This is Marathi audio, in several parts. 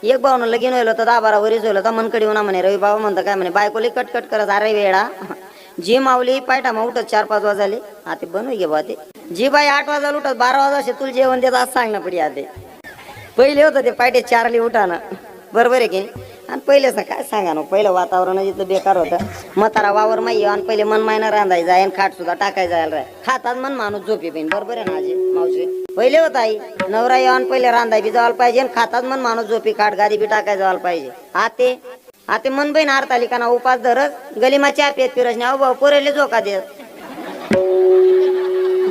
एक भाऊनं लगीन व्हायला तर 10-12 वरीच होईल तर मनकडी होणार म्हणे. रवी बाबा म्हणता काय म्हणे बायकोली कटकट करत अरे वेळा जी माऊली पायटा मग उठत 4-5 वाजले आता बनू घे बा ते जी बाई 8 वाजायला उठत 12 वाजता तुला जेवण देत आज सांग ना पडी आते पहिले होतं ते पायटे 4ली उठाना बरोबर आहे की नाही. आणि पहिलेच काय सांगा ना पहिलं वातावरण इथं बेकार होतं. म्हातारा वावर माई आणि पहिले मन मायना रांधाय जाय आणि खाट सुद्धा टाकाय जायला राय खातात मन माणूस झोपी पाहिजे बरोबर आहे ना आजी मावशी. पहिले होत आई नवरा येऊन पहिले रांधाय बी जायला पाहिजे आणि खातात मन माणूस झोपी खाट गादी बी टाकाय जायला पाहिजे. आते मन बहीण आरताली ना उपास धरत गलीमा चहा पेत फिरस नाही भाऊ पोरेले झोका देत.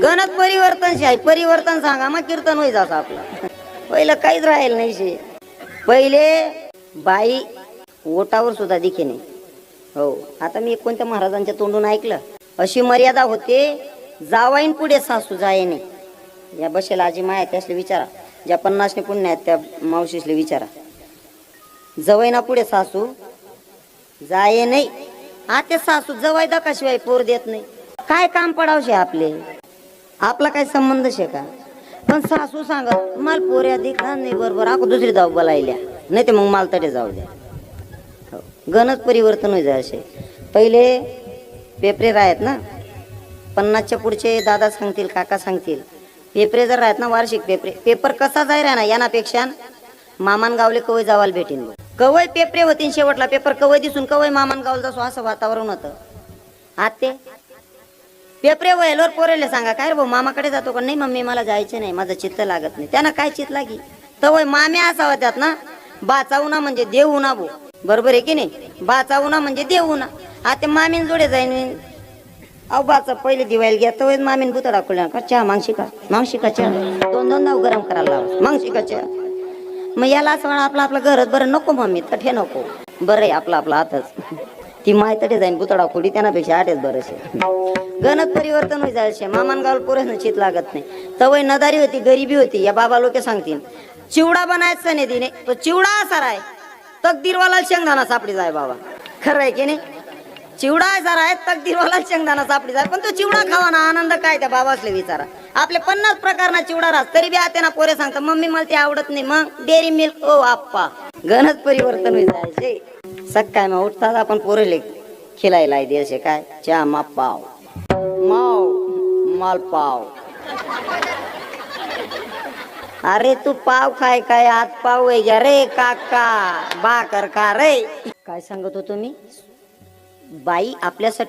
गणत परिवर्तन आहे परिवर्तन सांगा मग कीर्तन होई जात आपलं. पहिलं काहीच राहील नाही शे. पहिले बाई ओटावर सुद्धा दिखे नाही. हो आता मी कोणत्या महाराजांच्या तोंडून ऐकलं अशी मर्यादा होते जावाईन पुढे सासू जाये नाही. या बसेला आजी माया त्यासले विचारा ज्या 50ने पुण्य आहेत त्या मावशीसले विचारा जवाईना पुढे सासू जाये नाही. आता सासू जवाई दाखवाशिवाय पोर देत नाही. काय काम पडावशे आपले आपला काय संबंध शे का. पण सासू सांगत मला पोऱ्या दिखा नाही बरोबर आपण दुसरी जाऊ बोलायल्या नाही ते मग माल तडे जाऊ द्या. हो गणच परिवर्तन होई जाय असे. पहिले पेपरे राहत ना 50च्या पुढचे दादा सांगतील काका सांगतील पेपरे जर राहत ना वार्षिक पेपर कसा जाय राह ना यानापेक्षा मामान गावले कवय जावाला भेटीन कवय पेपरे होतीन शेवटला पेपर कवय दिसून कवय मामान गावला जासो असं वातावरण होतं. आते पेपरे वयलोर पोरेले सांगा काय रे भाऊ मामाकडे जातो का नाही मम्मी मला जायचे नाही माझं चित्त लागत नाही. त्यांना काय चित्त लागी तवय मामे असावा त्यात ना बाचावना म्हणजे देऊ ना भो बरोबर आहे की नाही. बाचावना म्हणजे देऊ ना. आता मामीन जोडे जाईन अहो बाचा पहिले दिवायला घ्या तर मामीन बुतडा खुल्या का चहा मागशी का चहा 2-2 दाव गरम करायला लावा मागशी का चहा. मग याला असं म्हणा आपलं आपलं घरच बरं नको मम्मी तठे नको बरं आहे आपलं आपलं आताच ती माय तठे जाईन बुतडा खोडी त्यानापेक्षा आठच बरंशे. गणत परिवर्तन होई जायचे. मामान गावल पोरेस चित लागत नाही. तवय नदारी होती गरीबी होती. या बाबा लोक सांगतील चिवडा बनायचा नाही दिने तो चिवडा असा राय तकदीरवाला शेंगदाणा सापडी जाय बाबा खरं आहे की नाही. चिवडा असा राय तकदीरवाला शेंगदाणा सापडी जाय पण तो चिवडा खावा ना आनंद काय त्या बाबा असले विचारा. आपले 50 प्रकारना चिवडा राहत तरी बी आता ना पोरे सांगतात मम्मी मला ते आवडत नाही मग डेअरी मिल्क ओ आप्पा. गणत परिवर्तन होई जायचे. सकाळी मग उठतात आपण पोरेले खिलायला द्यायचे काय चहा मा पाव माव माल पाव. अरे तू पाव खाय काय आत पाव आहे घ्या रे काका भाकर खा रे. काय सांगत होतो मी बाई आपल्यासाठी